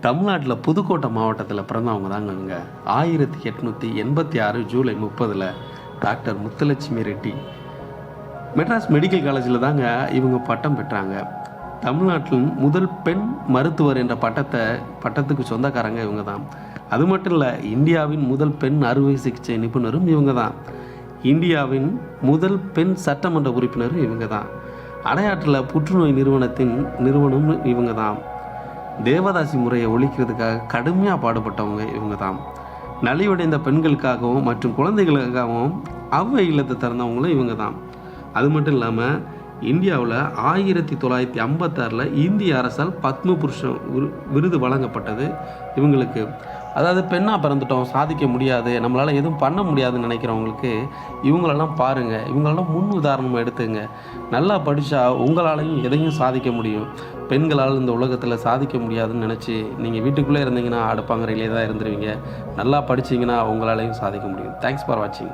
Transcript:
தமிழ்நாட்டில் புதுக்கோட்டை மாவட்டத்தில் பிறந்தவங்க தாங்க இவங்க. 1886 ஜூலை 30 டாக்டர் முத்துலட்சுமி ரெட்டி மெட்ராஸ் மெடிக்கல் காலேஜில் தாங்க இவங்க பட்டம் பெற்றாங்க. தமிழ்நாட்டின் முதல் பெண் மருத்துவர் என்ற பட்டத்துக்கு சொந்தக்காரங்க இவங்க தான். அது மட்டும் இல்லை, இந்தியாவின் முதல் பெண் அறுவை சிகிச்சை நிபுணரும் இவங்க தான். இந்தியாவின் முதல் பெண் சட்டமன்ற உறுப்பினரும் இவங்க தான். அடையாற்றில் புற்றுநோய் நிறுவனம் இவங்க தான். தேவதாசி முறையை ஒழிக்கிறதுக்காக கடுமையாக பாடுபட்டவங்க இவங்க தான். நலிவடைந்த பெண்களுக்காகவும் மற்றும் குழந்தைகளுக்காகவும் அவ்வை இல்லத்தை திறந்தவங்களும் இவங்க தான். அது மட்டும் இல்லாமல் இந்தியாவில் 1956 இந்திய அரசால் பத்ம புருஷன் விருது வழங்கப்பட்டது இவங்களுக்கு. அதாவது பெண்ணாக பிறந்துட்டோம், சாதிக்க முடியாது, நம்மளால் எதுவும் பண்ண முடியாதுன்னு நினைக்கிறவங்களுக்கு இவங்களெல்லாம் பாருங்கள், இவங்களெல்லாம் முன் உதாரணமாக எடுத்துங்க. நல்லா படித்தா உங்களாலையும் எதையும் சாதிக்க முடியும். பெண்களால் இந்த உலகத்தில் சாதிக்க முடியாதுன்னு நினச்சி நீங்கள் வீட்டுக்குள்ளே இருந்தீங்கன்னா அடுப்பாங்கரையிலே தான் இருந்துருவீங்க. நல்லா படிச்சிங்கன்னா உங்களாலையும் சாதிக்க முடியும். தேங்க்ஸ் ஃபார் வாட்சிங்.